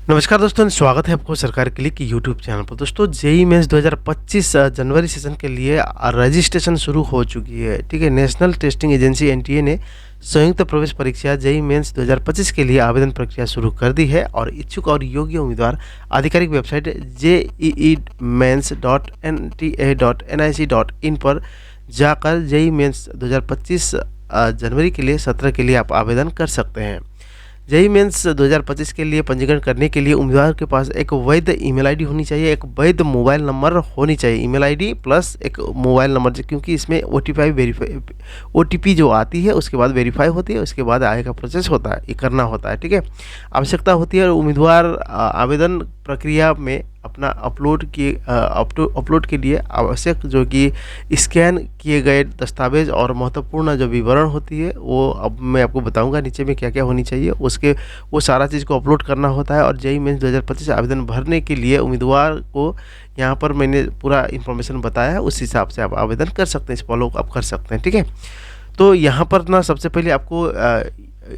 नमस्कार दोस्तों, स्वागत है आपको सरकार क्लिक की यूट्यूब चैनल पर। दोस्तों जेईई मेंस 2025 जनवरी सेशन के लिए रजिस्ट्रेशन शुरू हो चुकी है। ठीक है, नेशनल टेस्टिंग एजेंसी एनटीए ने संयुक्त प्रवेश परीक्षा जेईई मेंस 2025 के लिए आवेदन प्रक्रिया शुरू कर दी है और इच्छुक और योग्य उम्मीदवार आधिकारिक वेबसाइट jeemeins.nta.nic.in पर जाकर जेईई मेंस 2025 जनवरी के लिए सत्र के लिए आप आवेदन कर सकते हैं। जेईई मेंस 2025 के लिए पंजीकरण करने के लिए उम्मीदवार के पास एक वैध ईमेल आईडी होनी चाहिए, एक वैध मोबाइल नंबर होनी चाहिए। ईमेल आईडी प्लस एक मोबाइल नंबर, क्योंकि इसमें ओटीपी जो आती है उसके बाद वेरीफाई होती है, उसके बाद आगे का प्रोसेस होता है, ये करना होता है। ठीक है, आवश्यकता होती है और उम्मीदवार आवेदन प्रक्रिया में अपना अपलोड के लिए आवश्यक जो कि स्कैन किए गए दस्तावेज और महत्वपूर्ण जो विवरण होती है वो अब मैं आपको बताऊंगा नीचे में क्या क्या होनी चाहिए। वो सारा चीज़ को अपलोड करना होता है। और जेईई मेंस 2025 आवेदन भरने के लिए उम्मीदवार को यहाँ पर मैंने पूरा इन्फॉर्मेशन बताया है, उस हिसाब से आप आवेदन कर सकते हैं, इस फॉलो आप कर सकते हैं। ठीक है, तो यहाँ पर ना सबसे पहले आपको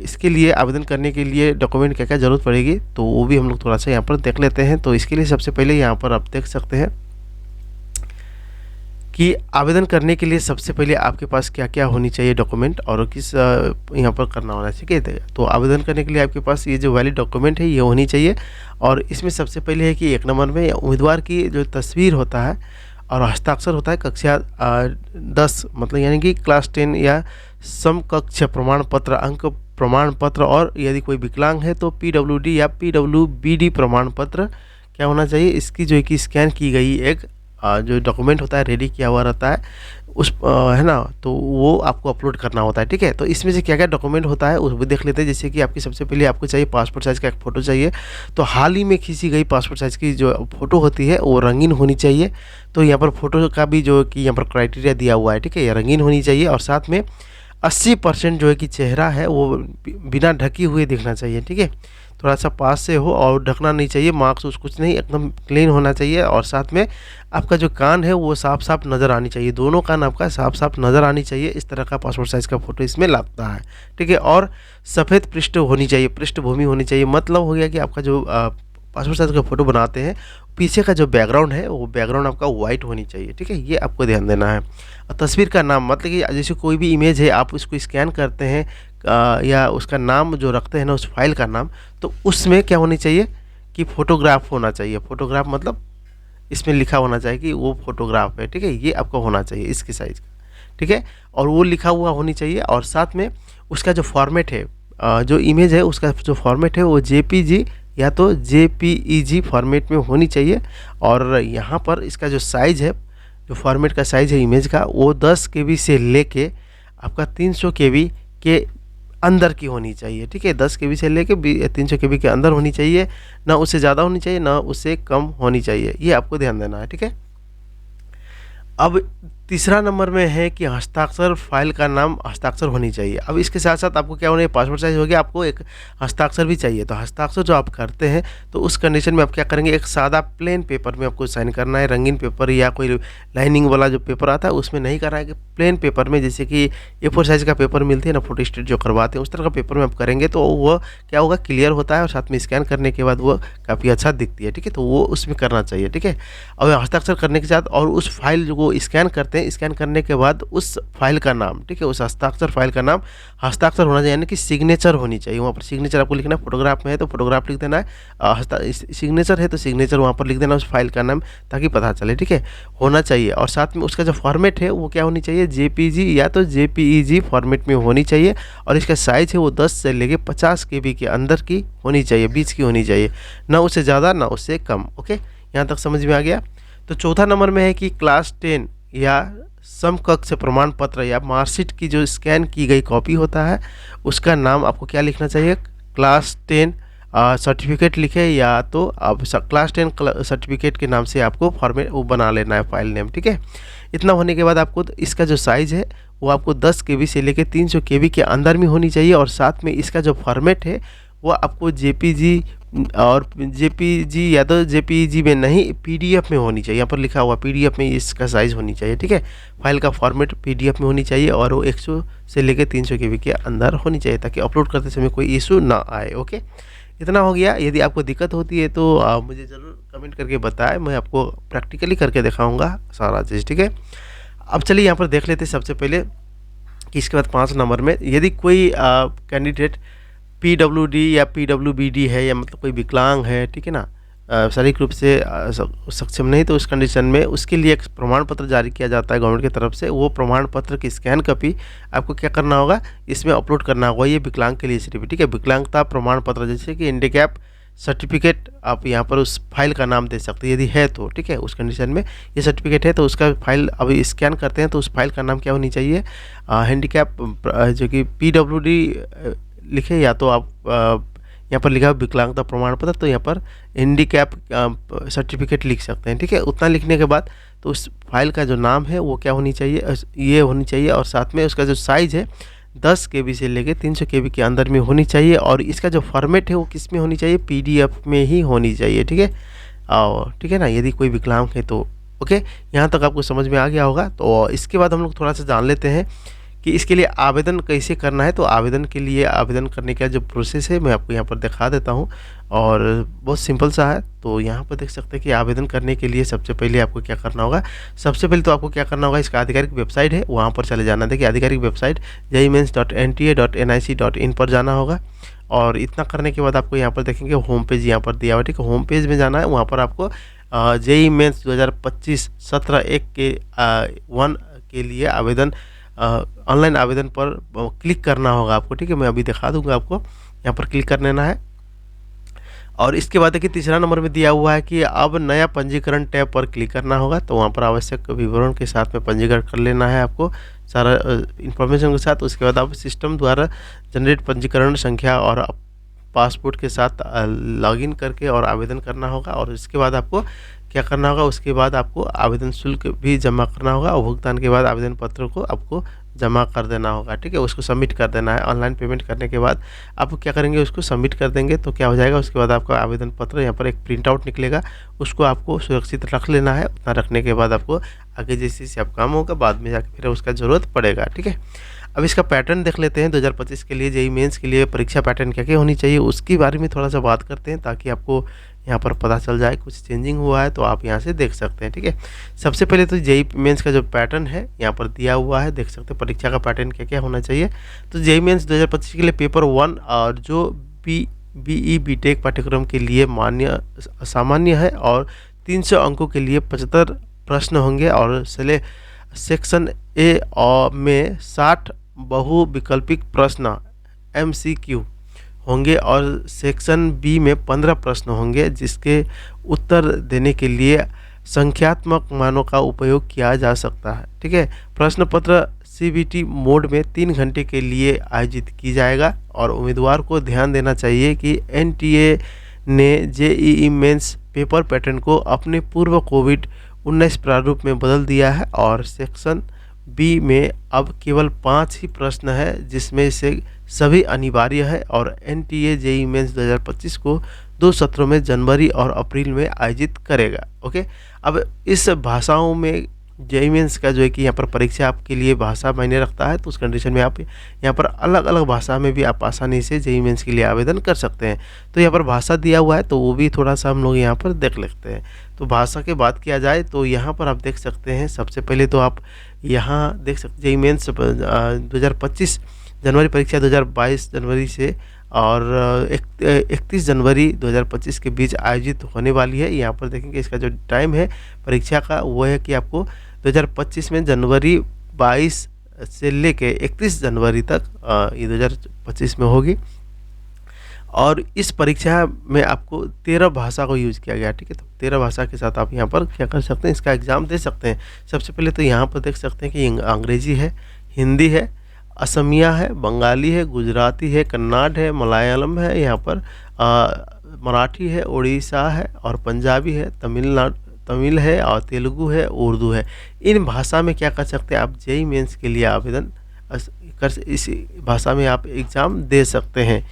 इसके लिए आवेदन करने के लिए डॉक्यूमेंट क्या क्या ज़रूरत पड़ेगी तो वो भी हम लोग थोड़ा सा यहाँ पर देख लेते हैं। तो इसके लिए सबसे पहले यहाँ पर आप देख सकते हैं कि आवेदन करने के लिए सबसे पहले आपके पास क्या क्या होनी चाहिए डॉक्यूमेंट और किस यहाँ पर करना होना चाहिए। तो आवेदन करने के लिए आपके पास ये जो वैलिड डॉक्यूमेंट है ये होनी चाहिए। और इसमें सबसे पहले है कि 1 नंबर में उम्मीदवार की जो तस्वीर होता है और हस्ताक्षर होता है कक्षा 10 मतलब यानी कि क्लास 10 या समकक्ष प्रमाण पत्र, अंक प्रमाण पत्र, और यदि कोई विकलांग है तो पीडब्ल्यूडी या पीडब्ल्यूबीडी प्रमाण पत्र क्या होना चाहिए। इसकी जो है कि स्कैन की गई एक जो डॉक्यूमेंट होता है रेडी किया हुआ रहता है उस है ना, तो वो आपको अपलोड करना होता है। ठीक है, तो इसमें से क्या क्या डॉक्यूमेंट होता है उस भी देख लेते हैं। जैसे कि आपकी सबसे पहले आपको चाहिए पासपोर्ट साइज़ का एक फ़ोटो चाहिए। तो हाल ही में खींची गई पासपोर्ट साइज़ की जो फ़ोटो होती है वो रंगीन होनी चाहिए। तो यहाँ पर फ़ोटो का भी जो कि यहाँ पर क्राइटेरिया दिया हुआ है। ठीक है, ये रंगीन होनी चाहिए और साथ में 80% जो है कि चेहरा है वो बिना ढकी हुए दिखना चाहिए। ठीक है, थोड़ा सा पास से हो और ढकना नहीं चाहिए, मार्क्स उस कुछ नहीं, एकदम क्लीन होना चाहिए। और साथ में आपका जो कान है वो साफ साफ नज़र आनी चाहिए, दोनों कान आपका साफ साफ नज़र आनी चाहिए। इस तरह का पासपोर्ट साइज़ का फ़ोटो इसमें लगता है। ठीक है, और सफ़ेद पृष्ठ होनी चाहिए, पृष्ठभूमि होनी चाहिए। मतलब हो गया कि आपका जो पासपोर्ट साइज़ का फ़ोटो बनाते हैं पीछे का जो बैकग्राउंड है वो बैकग्राउंड आपका वाइट होनी चाहिए। ठीक है, ये आपको ध्यान देना है। और तस्वीर का नाम मतलब कि जैसे कोई भी इमेज है आप उसको स्कैन करते हैं या उसका नाम जो रखते हैं ना उस फाइल का नाम, तो उसमें क्या होनी चाहिए कि फ़ोटोग्राफ होना चाहिए। फ़ोटोग्राफ मतलब इसमें लिखा होना चाहिए कि वो फ़ोटोग्राफ है। ठीक है, ये आपको होना चाहिए इसकी साइज़ का। ठीक है, और वो लिखा हुआ होनी चाहिए। और साथ में उसका जो फॉर्मेट है जो इमेज है उसका जो फॉर्मेट है वो जेपीजी या तो जेपीईजी फॉर्मेट में होनी चाहिए। और यहाँ पर इसका जो साइज़ है, जो फॉर्मेट का साइज़ है इमेज का, वो 10 KB से लेके आपका 300 KB के अंदर की होनी चाहिए। ठीक है, 10 KB से लेके 300 KB के अंदर होनी चाहिए, ना उससे ज़्यादा होनी चाहिए ना उससे कम होनी चाहिए। ये आपको ध्यान देना है। ठीक है, अब तीसरा नंबर में है कि हस्ताक्षर, फाइल का नाम हस्ताक्षर होनी चाहिए। अब इसके साथ साथ आपको क्या होना है, पासपोर्ट साइज़ हो गया, आपको एक हस्ताक्षर भी चाहिए। तो हस्ताक्षर जो आप करते हैं तो उस कंडीशन में आप क्या करेंगे, एक सादा प्लेन पेपर में आपको साइन करना है। रंगीन पेपर या कोई लाइनिंग वाला जो पेपर आता है उसमें नहीं करना है, कि प्लेन पेपर में जैसे कि A4 साइज़ का पेपर मिलती है ना, फोटो स्टेट जो करवाते हैं उस तरह का पेपर में आप करेंगे तो वो क्या होगा, क्लियर होता है और साथ में स्कैन करने के बाद वो काफ़ी अच्छा दिखती है। ठीक है, तो वो उसमें करना चाहिए। ठीक है, और हस्ताक्षर करने के साथ और उस फाइल जो वो स्कैन करते हैं, स्कैन करने के बाद उस फाइल का नाम, ठीक है, उस हस्ताक्षर फाइल का नाम हस्ताक्षर होना चाहिए, यानी कि सिग्नेचर होनी चाहिए। वहाँ पर सिग्नेचर आपको लिखना है। फोटोग्राफ में है तो फोटोग्राफ लिख देना है, सिग्नेचर है तो सिग्नेचर वहाँ पर लिख देना उस फाइल का नाम, ताकि पता चले। ठीक है, होना चाहिए। और साथ में उसका जो फॉर्मेट है वो क्या होनी चाहिए, जेपीजी या तो जेपीईजी फॉर्मेट में होनी चाहिए। और इसका साइज़ है वो 10 से लेके 50 KB के अंदर की होनी चाहिए, बीच की होनी चाहिए, ना उससे ज़्यादा ना उससे कम। ओके, यहाँ तक समझ में आ गया। तो चौथा नंबर में है कि क्लास 10 या समकक्ष प्रमाण पत्र या मार्कशीट की जो स्कैन की गई कॉपी होता है उसका नाम आपको क्या लिखना चाहिए, क्लास 10 सर्टिफिकेट लिखे, या तो आप क्लास 10 सर्टिफिकेट के नाम से आपको फॉर्मेट वो बना लेना है, फाइल नेम। ठीक है, इतना होने के बाद आपको इसका जो साइज़ है वो आपको 10 KB से लेके 300 KB के अंदर में होनी चाहिए। और साथ में इसका जो फॉर्मेट है वो आपको जेपीजी और जेपीजी या तो जेपीजी में नहीं PDF में होनी चाहिए। यहाँ पर लिखा हुआ PDF में इसका साइज़ होनी चाहिए। ठीक है, फाइल का फॉर्मेट PDF में होनी चाहिए और वो 100 से लेकर 300 KB के अंदर होनी चाहिए, ताकि अपलोड करते समय कोई इशू ना आए। ओके, इतना हो गया। यदि आपको दिक्कत होती है तो मुझे ज़रूर कमेंट करके बताएँ, मैं आपको प्रैक्टिकली करके दिखाऊँगा सारा चीज़, ठीक है? अब चलिए यहाँ पर देख लेते हैं सबसे पहले कि इसके बाद 5 नंबर में यदि कोई कैंडिडेट पीडब्ल्यूडी या पीडब्ल्यूबीडी है या मतलब कोई विकलांग है, ठीक है ना? शारीरिक रूप से सक्षम नहीं, तो उस कंडीशन में उसके लिए एक प्रमाण पत्र जारी किया जाता है गवर्नमेंट की तरफ से। वो प्रमाण पत्र की स्कैन कॉपी आपको क्या करना होगा, इसमें अपलोड करना होगा। ये विकलांग के लिए सिर्फ, ठीक है? विकलांगता प्रमाण पत्र जैसे कि हैंडीकैप सर्टिफिकेट, आप यहाँ पर उस फाइल का नाम दे सकते हैं यदि है तो, ठीक है? उस कंडीशन में ये सर्टिफिकेट है तो उसका फाइल अभी स्कैन करते हैं तो उस फाइल का नाम क्या होनी चाहिए, हैंडीकैप जो कि पीडब्ल्यूडी लिखे, या तो आप यहाँ पर लिखा है विकलांगता प्रमाण पत्र, तो यहाँ पर हैंडीकैप सर्टिफिकेट लिख सकते हैं, ठीक है? उतना लिखने के बाद तो उस फाइल का जो नाम है वो क्या होनी चाहिए, ये होनी चाहिए, और साथ में उसका जो साइज़ है 10 केबी से लेके 300 केबी के अंदर में होनी चाहिए, और इसका जो फॉर्मेट है वो किस में होनी चाहिए, पीडीएफ में ही होनी चाहिए, ठीक है? और ठीक है ना, यदि कोई विकलांग है तो। ओके, यहाँ तक आपको समझ में आ गया होगा। तो इसके बाद हम लोग थोड़ा सा जान लेते हैं कि इसके लिए आवेदन कैसे करना है। तो आवेदन के लिए, आवेदन करने का जो प्रोसेस है मैं आपको यहाँ पर दिखा देता हूँ, और बहुत सिंपल सा है। तो यहाँ पर देख सकते हैं कि आवेदन करने के लिए सबसे पहले आपको क्या करना होगा। सबसे पहले तो आपको क्या करना होगा, इसका आधिकारिक वेबसाइट है वहाँ पर चले जाना। देखिए आधिकारिक वेबसाइट jemains.nta.nic.in पर जाना होगा, और इतना करने के बाद आपको यहाँ पर देखेंगे होम पेज यहाँ पर दिया हुआ, ठीक है? होम पेज में जाना है, वहाँ पर आपको जेईई मेंस 2025 17/1 के 1 के लिए आवेदन, ऑनलाइन आवेदन पर क्लिक करना होगा आपको, ठीक है? मैं अभी दिखा दूंगा आपको, यहाँ पर क्लिक कर लेना है। और इसके बाद देखिए तीसरा नंबर में दिया हुआ है कि अब नया पंजीकरण टैब पर क्लिक करना होगा। तो वहाँ पर आवश्यक विवरण के साथ में पंजीकरण कर लेना है आपको, सारा इन्फॉर्मेशन के साथ। उसके बाद आप सिस्टम द्वारा जनरेट पंजीकरण संख्या और पासपोर्ट के साथ लॉगिन करके और आवेदन करना होगा। और इसके बाद आपको क्या करना होगा, उसके बाद आपको आवेदन शुल्क भी जमा करना होगा, और भुगतान के बाद आवेदन पत्र को आपको जमा कर देना होगा, ठीक है? उसको सबमिट कर देना है। ऑनलाइन पेमेंट करने के बाद आप क्या करेंगे, उसको सबमिट कर देंगे तो क्या हो जाएगा, उसके बाद आपका आवेदन पत्र यहाँ पर एक प्रिंट आउट निकलेगा, उसको आपको सुरक्षित रख लेना है। उतना रखने के बाद आपको आगे जैसे जैसे आप काम होगा बाद में जाके फिर उसका ज़रूरत पड़ेगा, ठीक है? अब इसका पैटर्न देख लेते हैं। 2025 के लिए जेईई मेंस के लिए परीक्षा पैटर्न क्या क्या होनी चाहिए उसके बारे में थोड़ा सा बात करते हैं, ताकि आपको यहाँ पर पता चल जाए। कुछ चेंजिंग हुआ है तो आप यहाँ से देख सकते हैं, ठीक है? सबसे पहले तो जेईई मेंस का जो पैटर्न है यहाँ पर दिया हुआ है, देख सकते हैं परीक्षा का पैटर्न क्या क्या होना चाहिए। तो जेईई मेंस 2025 के लिए पेपर 1 और जो बीई बीटेक पाठ्यक्रम के लिए सामान्य है, और 300 अंकों के लिए 75 प्रश्न होंगे, और सेक्शन ए में 60 बहुविकल्पिक प्रश्न MCQ होंगे, और सेक्शन बी में 15 प्रश्न होंगे जिसके उत्तर देने के लिए संख्यात्मक मानों का उपयोग किया जा सकता है, ठीक है? प्रश्न पत्र CBT मोड में 3 घंटे के लिए आयोजित की जाएगा, और उम्मीदवार को ध्यान देना चाहिए कि NTA ने जेईई मेंस पेपर पैटर्न को अपने पूर्व कोविड-19 प्रारूप में बदल दिया है, और सेक्शन बी में अब केवल 5 ही प्रश्न है जिसमें से सभी अनिवार्य है, और NTA जेईई मेंस 2025 को 2 सत्रों में जनवरी और अप्रैल में आयोजित करेगा। ओके, अब इस भाषाओं में जेईई मेंस का जो है कि यहाँ पर परीक्षा आपके लिए भाषा मायने रखता है, तो उस कंडीशन में आप यहाँ पर अलग अलग भाषा में भी आप आसानी से जेईई मेंस के लिए आवेदन कर सकते हैं। तो यहाँ पर भाषा दिया हुआ है तो वो भी थोड़ा सा हम लोग यहाँ पर देख लेते हैं। तो भाषा की बात किया जाए तो यहाँ पर आप देख सकते हैं, सबसे पहले तो आप यहाँ देख सकते जेईई मेंस 2025 जनवरी परीक्षा 2022 जनवरी से और 31 जनवरी 2025 के बीच आयोजित होने वाली है। यहाँ पर देखेंगे इसका जो टाइम है परीक्षा का वो है कि आपको 2025 में जनवरी 22 से लेके 31 जनवरी तक ये 2025 में होगी, और इस परीक्षा में आपको 13 भाषा को यूज़ किया गया, ठीक है? तो 13 भाषा के साथ आप यहाँ पर क्या कर सकते हैं, इसका एग्ज़ाम दे सकते हैं। सबसे पहले तो यहाँ पर देख सकते हैं कि अंग्रेज़ी है, हिंदी है, असमिया है, बंगाली है, गुजराती है, कन्नड़ है, मलयालम है, यहाँ पर मराठी है, उड़ीसा है और पंजाबी है, तमिल है और तेलुगु है, उर्दू है। इन भाषा में क्या कर सकते हैं आप जेईई मेंस के लिए आवेदन कर, इस भाषा में आप एग्ज़ाम दे सकते हैं,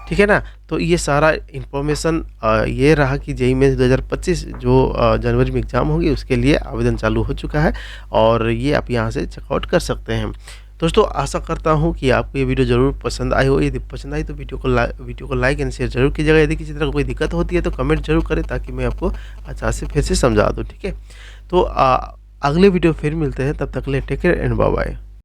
ठीक है ना? तो ये सारा इन्फॉर्मेशन ये रहा कि जेईई मेंस 2025 जो जनवरी में एग्ज़ाम होगी उसके लिए आवेदन चालू हो चुका है, और ये आप यहाँ से चेकआउट कर सकते हैं। दोस्तों आशा करता हूँ कि आपको ये वीडियो ज़रूर पसंद आई हो। यदि पसंद आई तो वीडियो को लाइक एंड शेयर ज़रूर कीजिएगा। यदि किसी तरह कोई दिक्कत होती है तो कमेंट ज़रूर करें ताकि मैं आपको अच्छा से फिर से समझा दूँ, ठीक है? तो अगले वीडियो फिर मिलते हैं, तब तक के लिए take care and bye bye.